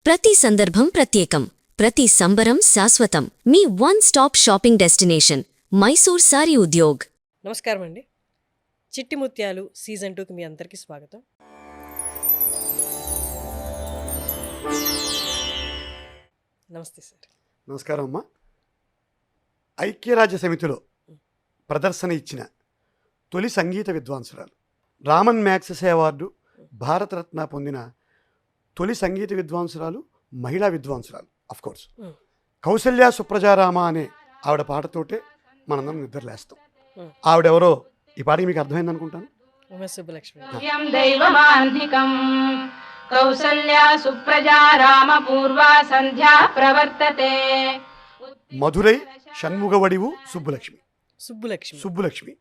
ప్రతి సందర్భం ప్రత్యేకం, ప్రతి సంబరం శాశ్వతం. మీ one stop shopping destination Mysore sari Udyog. నమస్కారం అండి. చిట్టి ముత్యాలు సీజన్ 2కి మీ అందరికీ స్వాగతం. నమస్తే సార్. నమస్కారం అమ్మా. ఐక్యరాజ్య సమితిలో ప్రదర్శన ఇచ్చిన తొలి సంగీత విద్వాంసురాలు, రామన్ మ్యాగ్సెసే అవార్డు, భారతరత్న పొందిన తొలి సంగీత విద్వాంసురాలు, మహిళా విద్వాంసురాలు. అఫ్కోర్స్ కౌసల్య సుప్రజారామ అనే ఆవిడ పాటతోటే మనందరం నిద్రలేస్తాం. ఆవిడెవరో ఈ పాటకి మీకు అర్థమైంది అనుకుంటాను. ఉమేష్ సుబ్బలక్ష్మి. కౌసల్యా సుప్రజారామ పూర్వా సంధ్యా ప్రవర్తతే. మధురై షణ్ముగవడివు సుబ్బులక్ష్మి. సుబ్బలక్ష్మి.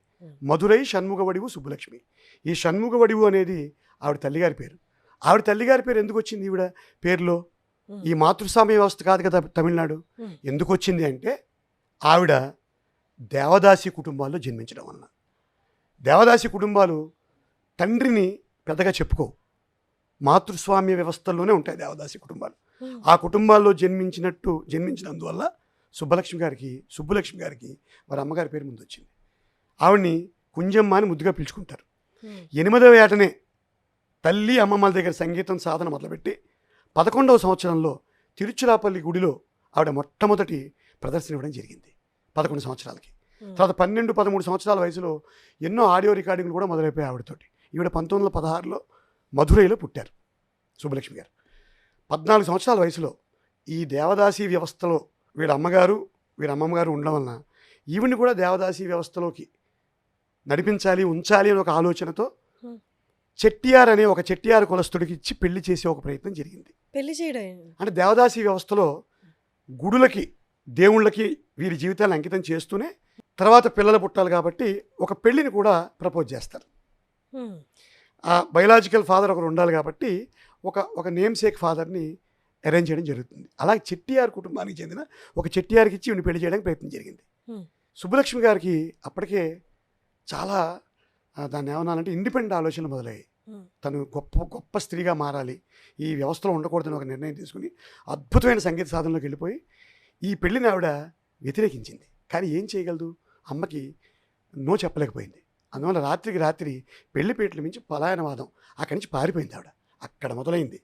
మధురై షణ్ముగవడివు సుబ్బులక్ష్మి. ఈ షణ్ముగవడివు అనేది ఆవిడ తల్లిగారి పేరు. ఆవిడ తల్లిగారి పేరు ఎందుకు వచ్చింది ఈవిడ పేరులో? ఈ మాతృస్వామ్య వ్యవస్థ కాదు కదా తమిళనాడు. ఎందుకు వచ్చింది అంటే ఆవిడ దేవదాసి కుటుంబాల్లో జన్మించడం వలన. దేవదాసి కుటుంబాలు తండ్రిని పెద్దగా చెప్పుకోవు, మాతృస్వామ్య వ్యవస్థల్లోనే ఉంటాయి దేవదాసి కుటుంబాలు. ఆ కుటుంబాల్లో జన్మించినందువల్ల సుబ్బలక్ష్మి గారికి వారి అమ్మగారి పేరు ముందు వచ్చింది. ఆవిడ్ని కుంజమ్మ అని ముద్దుగా పిలుచుకుంటారు. 8వ ఏటనే తల్లి అమ్మమ్మల దగ్గర సంగీతం సాధన మొదలుపెట్టి 11వ సంవత్సరంలో తిరుచిరాపల్లి గుడిలో ఆవిడ మొట్టమొదటి ప్రదర్శన ఇవ్వడం జరిగింది 11 సంవత్సరాలకి. తర్వాత 12-13 సంవత్సరాల వయసులో ఎన్నో ఆడియో రికార్డింగ్లు కూడా మొదలైపోయాయి ఆవిడతోటి. ఈవిడ 1916లో మధురైలో పుట్టారు సుబ్బలక్ష్మి గారు. 14 సంవత్సరాల వయసులో ఈ దేవదాసి వ్యవస్థలో వీళ్ళ అమ్మమ్మగారు ఉండడం వలన ఈవిని కూడా దేవదాసి వ్యవస్థలోకి నడిపించాలి, ఉంచాలి అని ఒక ఆలోచనతో చెట్టియార్ అనే ఒక చెట్టియార్ కులస్తుడికి ఇచ్చి పెళ్లి చేసే ఒక ప్రయత్నం జరిగింది. పెళ్లి చేయడం అంటే దేవదాసి వ్యవస్థలో గుడులకి, దేవుళ్ళకి వీరి జీవితాలను అంకితం చేస్తూనే తర్వాత పిల్లలు పుట్టాలి కాబట్టి ఒక పెళ్లిని కూడా ప్రపోజ్ చేస్తారు. ఆ బయలాజికల్ ఫాదర్ ఒకరు ఉండాలి కాబట్టి ఒక నేమ్ సేక్ ఫాదర్ని అరేంజ్ చేయడం జరుగుతుంది. అలాగే చెట్టియార్ కుటుంబానికి చెందిన ఒక చెట్టియార్కి ఇచ్చి ఈవిని పెళ్లి చేయడానికి ప్రయత్నం జరిగింది. సుబ్బలక్ష్మి గారికి అప్పటికే చాలా దాన్ని ఏమన్నానంటే ఇండిపెండెంట్ ఆలోచనలు మొదలయ్యాయి. తను గొప్ప స్త్రీగా మారాలి, ఈ వ్యవస్థలో ఉండకూడదని ఒక నిర్ణయం తీసుకుని అద్భుతమైన సంగీత సాధనలోకి వెళ్ళిపోయి ఈ పెళ్లిని ఆవిడ వ్యతిరేకించింది. కానీ ఏం చేయగలదు, అమ్మకి నో చెప్పలేకపోయింది. అందువల్ల రాత్రికి రాత్రి పెళ్లిపీటల మించి పలాయనవాదం, అక్కడి నుంచి పారిపోయింది ఆవిడ. అక్కడ మొదలైంది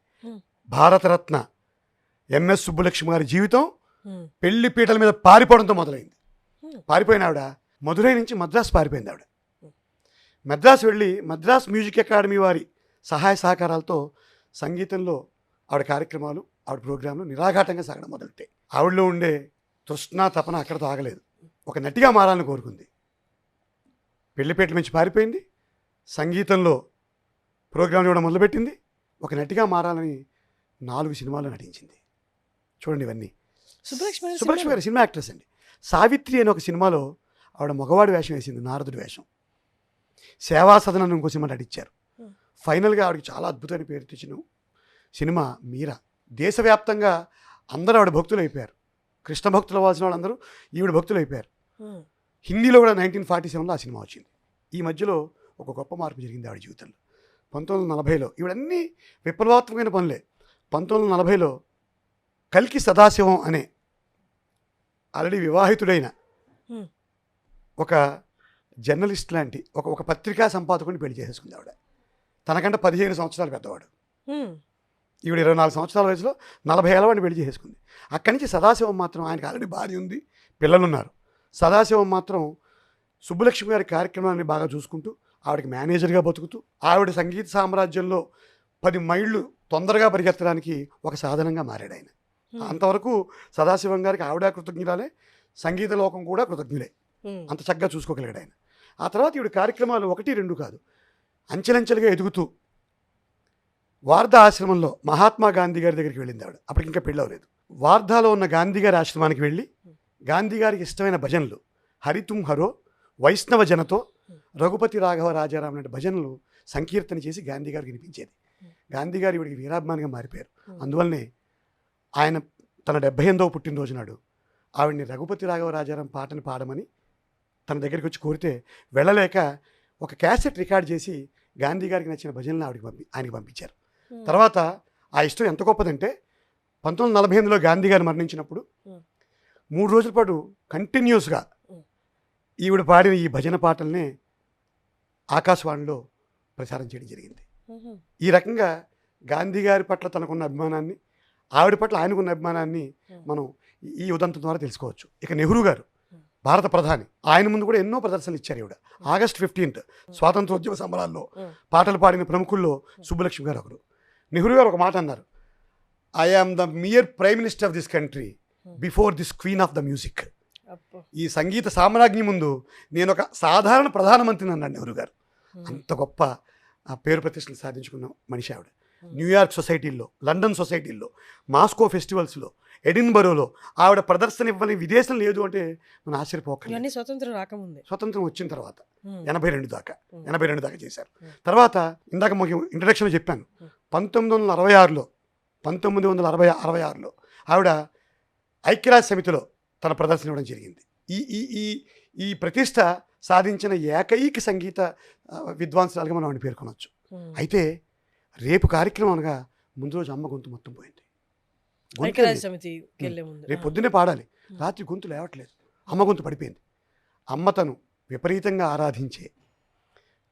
భారతరత్న ఎంఎస్ సుబ్బులక్ష్మి గారి జీవితం. పెళ్లిపీటల మీద పారిపోవడంతో మొదలైంది. పారిపోయిన ఆవిడ మధురై నుంచి మద్రాసు పారిపోయింది. ఆవిడ మద్రాసు వెళ్ళి మద్రాస్ మ్యూజిక్ అకాడమీ వారి సహాయ సహకారాలతో సంగీతంలో ఆవిడ కార్యక్రమాలు, ఆవిడ ప్రోగ్రాంలు నిరాఘాటంగా సాగడం మొదలెట్టాయి. ఆవిడలో ఉండే తృష్ణ తపన అక్కడతో ఆగలేదు. ఒక నటిగా మారాలని కోరుకుంది. పెళ్లిపేటల నుంచి పారిపోయింది, సంగీతంలో ప్రోగ్రాంలు ఇవ్వడం మొదలుపెట్టింది, ఒక నటిగా మారాలని 4 సినిమాలు నటించింది. చూడండి ఇవన్నీ. సుబ్బలక్ష్మి గారి సినిమా యాక్ట్రెస్ అండి. సావిత్రి అనే ఒక సినిమాలో ఆవిడ మగవాడి వేషం వేసింది, నారదుడి వేషం. సేవా సదన అని ఇంకో సినిమా నటించారు. ఫైనల్గా ఆవిడకి చాలా అద్భుతమైన పేరు తెచ్చిన సినిమా మీరా. దేశవ్యాప్తంగా అందరూ ఆవిడ భక్తులు అయిపోయారు. కృష్ణ భక్తులు అవ్వాల్సిన వాళ్ళందరూ ఈవిడ భక్తులు అయిపోయారు. హిందీలో కూడా 1947లో ఆ సినిమా వచ్చింది. ఈ మధ్యలో ఒక గొప్ప మార్పు జరిగింది ఆవిడ జీవితంలో. 1940లో ఈవిడన్నీ విప్లవాత్మకమైన పనులే. 1940లో కల్కి సదాశివం అనే ఆల్రెడీ వివాహితుడైన ఒక జర్నలిస్ట్ లాంటి ఒక పత్రికా సంపాదకుని పెళ్లి చేసేసుకుంది ఆవిడ. తనకంటే 15 సంవత్సరాలు పెద్దవాడు. ఈవిడ 24 సంవత్సరాల వయసులో 40 ఏళ్ళ వాడిని పెళ్లి చేసేసుకుంది. అక్కడి నుంచి సదాశివం మాత్రం, ఆయనకి ఆల్రెడీ భార్య ఉంది, పిల్లలున్నారు. సదాశివం మాత్రం సుబ్బలక్ష్మి గారి కార్యక్రమాన్ని బాగా చూసుకుంటూ ఆవిడకి మేనేజర్గా బతుకుతూ ఆవిడ సంగీత సామ్రాజ్యంలో 10 మైళ్ళు తొందరగా పరిగెత్తడానికి ఒక సాధనంగా మారాడు ఆయన. అంతవరకు సదాశివం గారికి ఆవిడ కృతజ్ఞురాలే, సంగీత లోకం కూడా కృతజ్ఞులే. అంత చక్కగా చూసుకోగలిగాడు ఆయన. ఆ తర్వాత ఈవిడ కార్యక్రమాలు 1-2 కాదు, అంచెలంచెలుగా ఎదుగుతూ వార్ధా ఆశ్రమంలో మహాత్మా గాంధీ గారి దగ్గరికి వెళ్ళింది ఆవిడ. అప్పటికి ఇంకా పెళ్ళి అవ్వలేదు. వార్ధాలో ఉన్న గాంధీ గారి ఆశ్రమానికి వెళ్ళి గాంధీ గారికి ఇష్టమైన భజనలు, హరితుం హరో, వైష్ణవ జనతో, రఘుపతి రాఘవ రాజారాం లాంటి భజనలు సంకీర్తన చేసి గాంధీ గారికి వినిపించేది. గాంధీ గారు ఈవిడికి వీరాభిమానిగా మారిపోయారు. అందువల్లనే ఆయన తన 78వ పుట్టినరోజు నాడు ఆవిడ్ని రఘుపతి రాఘవ రాజారాం పాటని పాడమని తన దగ్గరికి వచ్చి కోరితే వెళ్ళలేక ఒక క్యాసెట్ రికార్డ్ చేసి గాంధీ గారికి నచ్చిన భజనలు ఆయనకి పంపించారు. తర్వాత ఆ ఇష్టం ఎంత గొప్పదంటే 1948లో గాంధీ గారు మరణించినప్పుడు 3 రోజుల పాటు కంటిన్యూస్గా ఈవిడ పాడిన ఈ భజన పాటల్ని ఆకాశవాణిలో ప్రసారం చేయడం జరిగింది. ఈ రకంగా గాంధీ గారి పట్ల తనకున్న అభిమానాన్ని, ఆవిడ పట్ల ఆయనకున్న అభిమానాన్ని మనం ఈ ఉదంతం ద్వారా తెలుసుకోవచ్చు. ఇక నెహ్రూ గారు భారత ప్రధాని, ఆయన ముందు కూడా ఎన్నో ప్రదర్శనలు ఇచ్చారు ఈవిడ. August 15th స్వాతంత్రోద్యమ సంబరాల్లో పాటలు పాడిన ప్రముఖుల్లో సుబ్బలక్ష్మి గారు ఒకరు. నెహ్రూ గారు ఒక మాట అన్నారు, I am the mere prime minister of this country before this queen of the music. ఈ సంగీత సామ్రాజ్ఞి ముందు నేను ఒక సాధారణ ప్రధానమంత్రిని అన్నాడు నెహ్రూ గారు. అంత గొప్ప పేరు ప్రతిష్టలు సాధించుకున్న మనిషి ఆవిడ. న్యూయార్క్ సొసైటీల్లో, లండన్ సొసైటీల్లో, మాస్కో ఫెస్టివల్స్లో, ఎడిన్బరోలో ఆవిడ ప్రదర్శన ఇవ్వని విదేశం లేదు అంటే మనం ఆశ్చర్యపోకండి. స్వతంత్రం రాకముందే, స్వతంత్రం వచ్చిన తర్వాత 82 దాకా చేశారు. తర్వాత ఇందాక మాకు ఇంట్రడక్షన్లో చెప్పాను, 1966లో ఆవిడ ఐక్యరాజ్య సమితిలో తన ప్రదర్శన ఇవ్వడం జరిగింది. ఈ ఈ ఈ ఈ ప్రతిష్ట సాధించిన ఏకైక సంగీత విద్వాంసురాలుగా మనం ఆవిడ పేర్కొనవచ్చు. అయితే రేపు కార్యక్రమం అనగా ముందు రోజు అమ్మ గొంతు మొత్తం పోయింది. రేపు పొద్దున్నే పాడాలి, రాత్రి గొంతు లేవట్లేదు, అమ్మ గొంతు పడిపోయింది. అమ్మ తను విపరీతంగా ఆరాధించే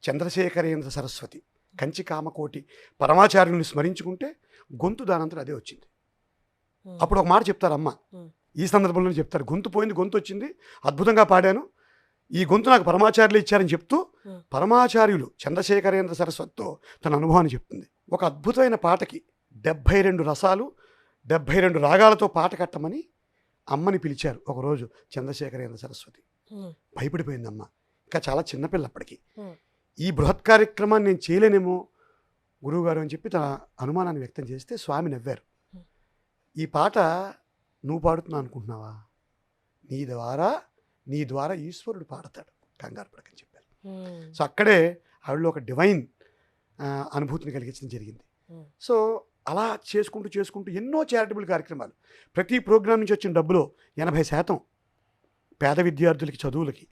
చంద్రశేఖరేంద్ర సరస్వతి, కంచి కామకోటి పరమాచార్యుని స్మరించుకుంటే గొంతు దానంతరం అదే వచ్చింది. అప్పుడు ఒక మాట చెప్తారు అమ్మ, ఈ సందర్భంలో చెప్తారు, గొంతు పోయింది, గొంతు వచ్చింది, అద్భుతంగా పాడాను, ఈ గొంతు నాకు పరమాచార్యులు ఇచ్చారని చెప్తూ పరమాచార్యులు చంద్రశేఖరేంద్ర సరస్వతితో తన అనుభవాన్ని చెప్తుంది. ఒక అద్భుతమైన పాటకి 72 రసాలు 72 రాగాలతో పాట కట్టమని అమ్మని పిలిచారు ఒకరోజు చంద్రశేఖరేంద్ర సరస్వతి. భయపడిపోయింది అమ్మ, ఇంకా చాలా చిన్నపిల్ల అప్పటికి. ఈ బృహత్ కార్యక్రమాన్ని నేను చేయలేనేమో గురువుగారు అని చెప్పి తన అనుమానాన్ని వ్యక్తం చేస్తే స్వామి నవ్వారు. ఈ పాట నువ్వు పాడుతున్నావు అనుకుంటున్నావా, నీ ద్వారా ఈశ్వరుడు పాడతాడు, కంగారు పడకని చెప్పారు. సో అక్కడే ఆవిడలో ఒక డివైన్ అనుభూతిని కలిగించడం జరిగింది. సో అలా చేసుకుంటూ ఎన్నో చారిటబుల్ కార్యక్రమాలు. ప్రతి ప్రోగ్రాం నుంచి వచ్చిన డబ్బులో 80% పేద విద్యార్థులకి చదువులకి,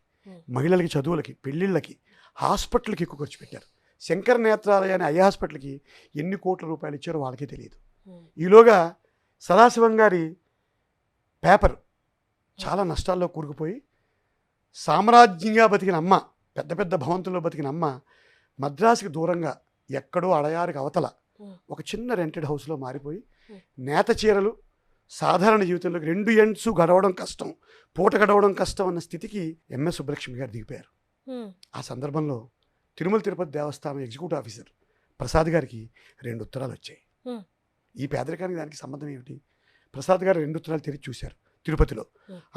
మహిళలకి చదువులకి, పెళ్ళిళ్ళకి, హాస్పిటల్కి ఎక్కువ ఖర్చు పెట్టారు. శంకర నేత్రాలయాన్ని ఐ హాస్పిటల్కి ఎన్ని కోట్ల రూపాయలు ఇచ్చారో వాళ్ళకే తెలియదు. ఈలోగా సదాశివం గారి పేపర్ చాలా నష్టాల్లో కూరుకుపోయి సామ్రాజ్యంగా బతికిన అమ్మ, పెద్ద పెద్ద భవంతుల్లో బతికిన అమ్మ మద్రాసుకి దూరంగా ఎక్కడో అడయారికి అవతల ఒక చిన్న రెంటెడ్ హౌస్లో మారిపోయి నేత చీరలు, సాధారణ జీవితంలోకి 2 ఎండ్స్ గడవడం కష్టం, పూట గడవడం కష్టం అన్న స్థితికి ఎంఎస్ సుబ్బలక్ష్మి గారు దిగిపోయారు. ఆ సందర్భంలో తిరుమల తిరుపతి దేవస్థానం ఎగ్జిక్యూటివ్ ఆఫీసర్ ప్రసాద్ గారికి 2 ఉత్తరాలు వచ్చాయి. ఈ పేదరికానికి దానికి సంబంధం ఏమిటి? ప్రసాద్ గారు 2 ఉత్తరాలు తెరిచి చూశారు. తిరుపతిలో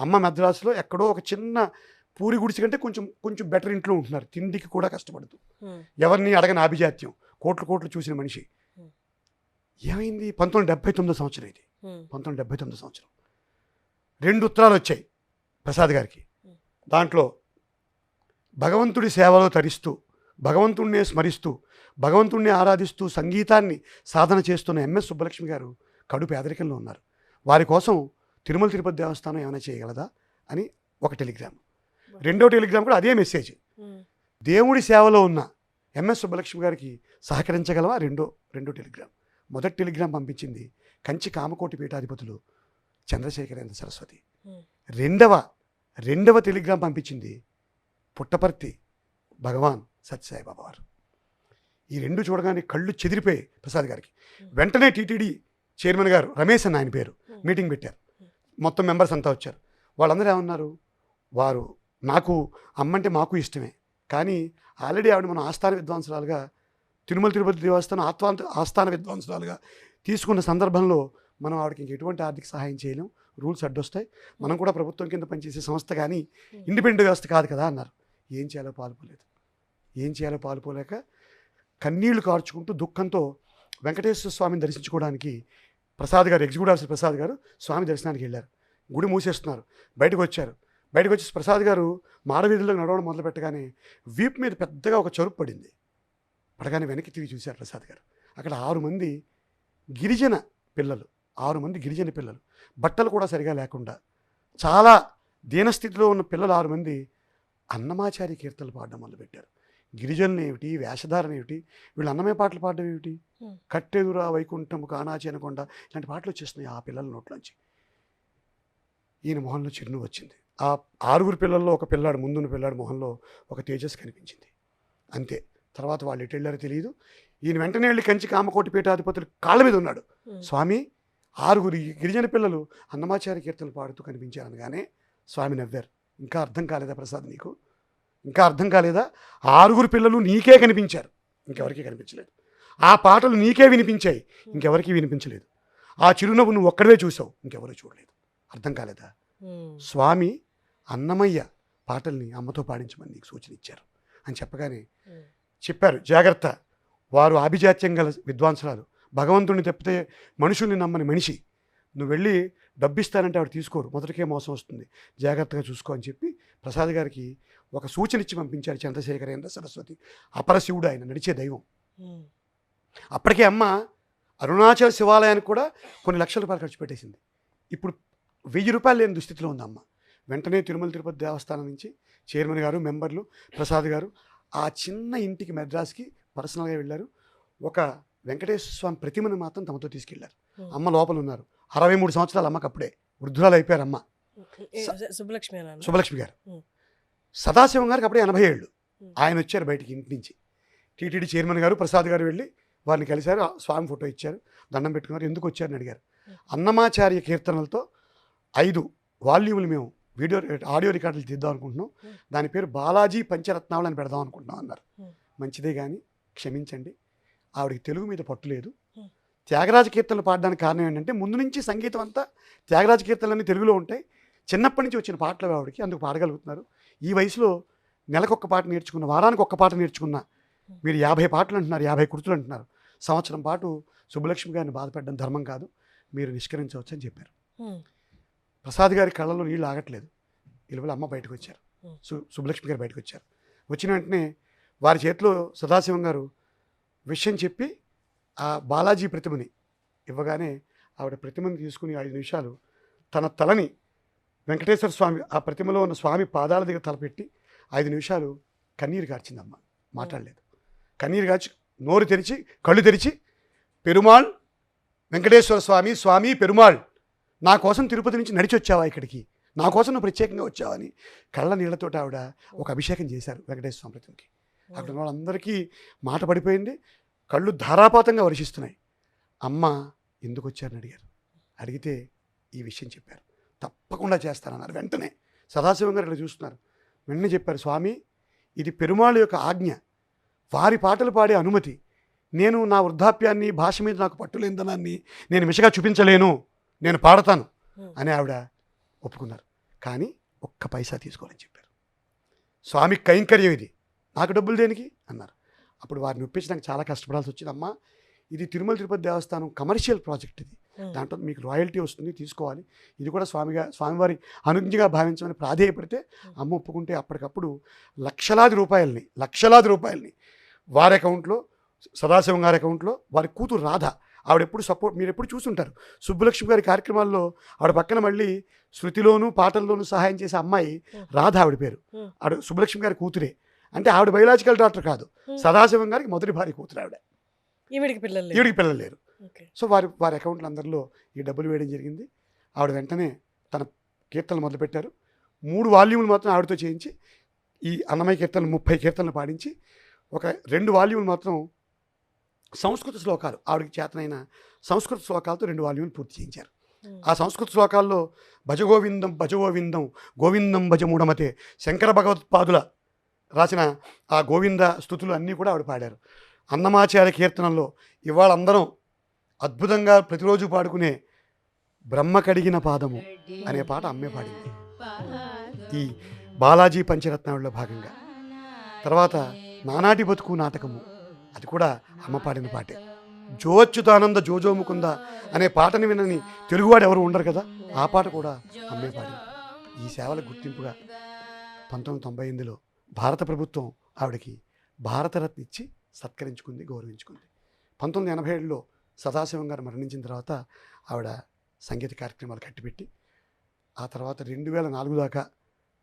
అమ్మ మద్రాసులో ఎక్కడో ఒక చిన్న పూరి గుడిసి కంటే కొంచెం బెటర్ ఇంట్లో ఉంటున్నారు, తిండికి కూడా కష్టపడుతూ, ఎవరిని అడగని ఆభిజాత్యం, కోట్లు చూసిన మనిషి. ఏమైంది? 1979 సంవత్సరం ఇది. 1979 సంవత్సరం 2 ఉత్తరాలు వచ్చాయి ప్రసాద్ గారికి. దాంట్లో భగవంతుడి సేవలో తరిస్తూ, భగవంతుడినే స్మరిస్తూ, భగవంతుడిని ఆరాధిస్తూ సంగీతాన్ని సాధన చేస్తున్న ఎంఎస్ సుబ్బలక్ష్మి గారు కడు పేదరికంలో ఉన్నారు. వారి కోసం తిరుమల తిరుపతి దేవస్థానం ఏమైనా చేయగలదా అని ఒక టెలిగ్రామ్. 2వ టెలిగ్రామ్ కూడా అదే మెసేజ్. దేవుడి సేవలో ఉన్న ఎంఎస్ సుబ్బలక్ష్మి గారికి సహకరించగలవా? రెండో టెలిగ్రామ్. మొదటి టెలిగ్రామ్ పంపించింది కంచి కామకోటి పీఠాధిపతులు చంద్రశేఖరేంద్ర సరస్వతి. రెండవ టెలిగ్రామ్ పంపించింది పుట్టపర్తి భగవాన్ సత్యసాయిబాబా వారు. ఈ 2 చూడగానే కళ్ళు చెదిరిపోయాయి ప్రసాద్ గారికి. వెంటనే టీటీడీ చైర్మన్ గారు, రమేష్ అని ఆయన పేరు, మీటింగ్ పెట్టారు. మొత్తం మెంబర్స్ అంతా వచ్చారు. వాళ్ళందరూ ఏమన్నారు, వారు నాకు అమ్మంటే మాకు ఇష్టమే, కానీ ఆల్రెడీ ఆవిడ మన ఆస్థాన విద్వాంసురాలుగా, తిరుమల తిరుపతి దేవస్థానం ఆస్థాన విద్వాంసురాలుగా తీసుకున్న సందర్భంలో మనం ఆవిడకి ఇంకెటువంటి ఆర్థిక సహాయం చేయలేం, రూల్స్ అడ్డొస్తాయి, మనం కూడా ప్రభుత్వం కింద పనిచేసే సంస్థ కానీ ఇండిపెండెంట్ వ్యవస్థ కాదు కదా అన్నారు. ఏం చేయాలో పాల్పోలేక కన్నీళ్లు కార్చుకుంటూ దుఃఖంతో వెంకటేశ్వర స్వామిని దర్శించుకోవడానికి ప్రసాద్ గారు, ఎగ్జిక్యూటివ్ ఆఫీసర్ ప్రసాద్ గారు స్వామి దర్శనానికి వెళ్ళారు. గుడి మూసేస్తున్నారు, బయటకు వచ్చి ప్రసాద్ గారు మాడవీధుల్లో నడవడం మొదలు పెట్టగానే వీపు మీద పెద్దగా ఒక చరుపు పడగానే వెనక్కి తిరిగి చూశారు ప్రసాద్ గారు. అక్కడ 6 మంది గిరిజన పిల్లలు బట్టలు కూడా సరిగా లేకుండా చాలా దీనస్థితిలో ఉన్న పిల్లలు 6 మంది అన్నమాచారి కీర్తనలు పాడడం మొదలుపెట్టారు. గిరిజనులు ఏమిటి, వేషధారణ ఏమిటి, వీళ్ళు అన్నమయ్య పాటలు పాడడం ఏమిటి, Hmm. కట్టెదురా వైకుంఠము కానాచి అనకుండా ఇలాంటి పాటలు వచ్చేస్తున్నాయి ఆ పిల్లల నోట్లోంచి. ఈయన మొహంలో చిరునవ్వు వచ్చింది. ఆ 6 పిల్లల్లో ఒక పిల్లాడు, ముందున్న పిల్లాడు మొహంలో ఒక తేజస్సు కనిపించింది. అంతే. తర్వాత వాళ్ళు ఎటు వెళ్ళారో తెలియదు. ఈయన వెంటనే వెళ్ళి కంచి కామకోటి పీఠాధిపతులు కాళ్ళ మీద ఉన్నాడు. Hmm. స్వామి 6 గిరిజన పిల్లలు అన్నమాచార్య కీర్తనలు పాడుతూ కనిపించారు అనగానే స్వామి నవ్వారు. ఇంకా అర్థం కాలేదా ప్రసాద్ నీకు? ఇంకా అర్థం కాలేదా? 6 పిల్లలు నీకే కనిపించారు, ఇంకెవరికి కనిపించలేదు. ఆ పాటలు నీకే వినిపించాయి, ఇంకెవరికి వినిపించలేదు. ఆ చిరునవ్వు నువ్వు ఒక్కడే చూసావు, ఇంకెవరూ చూడలేదు. అర్థం కాలేదా? స్వామి అన్నమయ్య పాటల్ని అమ్మతో పాడించమని నీకు సూచన ఇచ్చారు అని చెప్పగానే చెప్పారు, జాగ్రత్త, వారు ఆభిజాత్యం గల విద్వాంసురాలు, భగవంతుడిని తప్పితే మనుషుల్ని నమ్మని మనిషి, నువ్వు వెళ్ళి డబ్బిస్తానంటే ఆవిడ తీసుకోరు, మొదటికే మోసం వస్తుంది, జాగ్రత్తగా చూసుకో అని చెప్పి ప్రసాద్ గారికి ఒక సూచన ఇచ్చి పంపించారు చంద్రశేఖరేంద్ర సరస్వతి. అపరశివుడు ఆయన, నడిచే దైవం. అప్పటికే అమ్మ అరుణాచల శివాలయానికి కూడా కొన్ని లక్షల రూపాయలు ఖర్చు పెట్టేసింది. ఇప్పుడు 1000 రూపాయలు లేని దుస్థితిలో ఉంది అమ్మ. వెంటనే తిరుమల తిరుపతి దేవస్థానం నుంచి చైర్మన్ గారు, మెంబర్లు, ప్రసాద్ గారు ఆ చిన్న ఇంటికి మెడ్రాస్కి పర్సనల్గా వెళ్ళారు. ఒక వెంకటేశ్వర స్వామి ప్రతిమను మాత్రం తమతో తీసుకెళ్లారు. అమ్మ లోపల ఉన్నారు. 63 సంవత్సరాలు అమ్మకి అప్పుడే వృద్ధురాలు అయిపోయారు అమ్మ. సుబ్బలక్ష్మి గారు. సదాశివం గారికి అప్పుడే 80 ఏళ్ళు. ఆయన వచ్చారు బయటికి ఇంటి నుంచి. టీటీడీ చైర్మన్ గారు, ప్రసాద్ గారు వెళ్ళి వారిని కలిశారు. స్వామి ఫోటో ఇచ్చారు, దండం పెట్టుకున్నారు. ఎందుకు వచ్చారని అడిగారు. అన్నమాచార్య కీర్తనలతో 5 వాల్యూములు మేము ఆడియో రికార్డులు తీద్దాం అనుకుంటున్నాం, దాని పేరు బాలాజీ పంచరత్నావళి అని పెడదాం అనుకుంటున్నాం అన్నారు. మంచిదే కానీ క్షమించండి, ఆవిడకి తెలుగు మీద పట్టు లేదు. త్యాగరాజ కీర్తనలు పాడడానికి కారణం ఏంటంటే ముందు నుంచి సంగీతం అంతా త్యాగరాజ కీర్తనలన్నీ తెలుగులో ఉంటాయి. చిన్నప్పటి నుంచి వచ్చిన పాటలు ఆవిడకి, అందుకు పాడగలుగుతున్నారు. ఈ వయసులో నెలకొక్క పాట నేర్చుకున్న, వారానికి ఒక్క పాట నేర్చుకున్న మీరు 50 పాటలు అంటున్నారు, 50 కృతులు అంటున్నారు. సంవత్సరం పాటు సుబ్బలక్ష్మి గారిని బాధపెట్టడం ధర్మం కాదు, మీరు నిష్కరించవచ్చు అని చెప్పారు. ప్రసాద్ గారి కళ్ళలో నీళ్ళు ఆగట్లేదు. ఇలువల అమ్మ బయటకు వచ్చారు, సుబ్బలక్ష్మి గారు బయటకు వచ్చారు. వచ్చిన వెంటనే వారి చేతిలో సదాశివం గారు విషయం చెప్పి ఆ బాలాజీ ప్రతిమని ఇవ్వగానే ఆవిడ ప్రతిమని తీసుకుని 5 నిమిషాలు తన తలని వెంకటేశ్వర స్వామి ఆ ప్రతిమలో ఉన్న స్వామి పాదాల దగ్గర తలపెట్టి 5 నిమిషాలు కన్నీరు కార్చిందమ్మ. మాట్లాడలేదు. కన్నీరు కార్చి నోరు తెరిచి కళ్ళు తెరిచి, పెరుమాళ్ వెంకటేశ్వర స్వామి, స్వామి పెరుమాళ్, నా కోసం తిరుపతి నుంచి నడిచి వచ్చావా ఇక్కడికి, నా కోసం నువ్వు ప్రత్యేకంగా వచ్చావా అని కళ్ళ నీళ్లతో ఆవిడ ఒక అభిషేకం చేశారు వెంకటేశ్వర స్వామి ప్రతిమకి. అక్కడ వాళ్ళందరికీ మాట పడిపోయింది, కళ్ళు ధారాపాతంగా వర్షిస్తున్నాయి. అమ్మ ఎందుకు వచ్చారని అడిగారు. అడిగితే ఈ విషయం చెప్పారు. తప్పకుండా చేస్తానన్నారు. వెంటనే సదాశివం గారు ఇక్కడ చూస్తున్నారు. వెంటనే చెప్పారు, స్వామి ఇది పెరుమాళ్ యొక్క ఆజ్ఞ, వారి పాటలు పాడే అనుమతి. నేను నా వృద్ధాప్యాన్ని, భాష మీద నాకు పట్టులేనిదనాన్ని నేను మిషగా చూపించలేను, నేను పాడతాను అని ఆవిడ ఒప్పుకున్నారు. కానీ ఒక్క పైసా తీసుకోవాలని చెప్పారు. స్వామి కైంకర్యం ఇది, నాకు డబ్బులు దేనికి అన్నారు. అప్పుడు వారిని ఒప్పించడానికి చాలా కష్టపడాల్సి వచ్చింది. అమ్మ ఇది తిరుమల తిరుపతి దేవస్థానం కమర్షియల్ ప్రాజెక్ట్, ఇది దాంట్లో మీకు రాయల్టీ వస్తుంది, తీసుకోవాలి, ఇది కూడా స్వామివారి అనుజ్ఞగా భావించమని ప్రాధేయపడితే అమ్మ ఒప్పుకుంటే అప్పటికప్పుడు లక్షలాది రూపాయలని వారి అకౌంట్లో, సదాశివం గారి అకౌంట్లో, వారి కూతురు రాధ, ఆవిడ ఎప్పుడు మీరు ఎప్పుడు చూసుంటారు సుబ్బలక్ష్మి గారి కార్యక్రమాల్లో ఆవిడ పక్కన మళ్ళీ శృతిలోనూ పాటల్లోనూ సహాయం చేసే అమ్మాయి రాధ ఆవిడ పేరు. ఆవిడ సుబ్బలక్ష్మి గారి కూతురే. అంటే ఆవిడ బయోలాజికల్ డాక్టర్ కాదు, సదాశివం గారికి మొదటి భార్య కూతురు ఆవిడ. ఈవిడికి పిల్లలు లేరు. సో వారి అకౌంట్లు అందరిలో ఈ డబ్బులు వేయడం జరిగింది. ఆవిడ వెంటనే తన కీర్తనలు మొదలుపెట్టారు. 3 వాల్యూములు మాత్రం ఆవిడతో చేయించి ఈ అన్నమయ్య కీర్తనలు 30 కీర్తనలు పాడించి ఒక 2 వాల్యూములు మాత్రం సంస్కృత శ్లోకాలు, ఆవిడకి చేతనైన సంస్కృత శ్లోకాలతో 2 వాల్యూములు పూర్తి చేయించారు. ఆ సంస్కృత శ్లోకాల్లో భజగోవిందం భజగోవిందం గోవిందం భజ మూఢమతే శంకర భగవత్పాదుల రాసిన ఆ గోవింద స్తుతులు అన్నీ కూడా ఆవిడ పాడారు. అన్నమాచార్య కీర్తనల్లో ఇవాళ అందరం అద్భుతంగా ప్రతిరోజు పాడుకునే బ్రహ్మ కడిగిన పాదము అనే పాట అమ్మే పాడింది ఈ బాలాజీ పంచరత్నావళిలో భాగంగా. తర్వాత నానాటి బతుకు నాటకము, అది కూడా అమ్మ పాడిన పాటే. జో అచ్యుతానంద జోజో ముకుంద అనే పాటని వినని తెలుగువాడు ఎవరు ఉండరు కదా, ఆ పాట కూడా అమ్మే పాడింది. ఈ సేవలకు గుర్తింపుగా 1998లో భారత ప్రభుత్వం ఆవిడకి భారతరత్న ఇచ్చి సత్కరించుకుంది, గౌరవించుకుంది. 1987లో సదాశివం గారు మరణించిన తర్వాత ఆవిడ సంగీత కార్యక్రమాలు కట్టిపెట్టి ఆ తర్వాత 2004 దాకా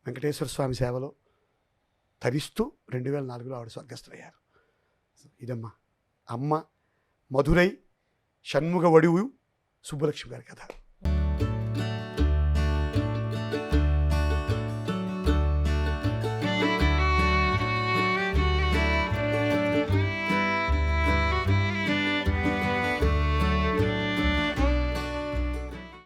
వెంకటేశ్వర స్వామి సేవలో తరిస్తూ 2004లో ఆవిడ స్వర్గస్థులయ్యారు. ఇదమ్మా అమ్మ మధురై షణ్ముగ వడివు సుబ్బలక్ష్మి గారి కథ.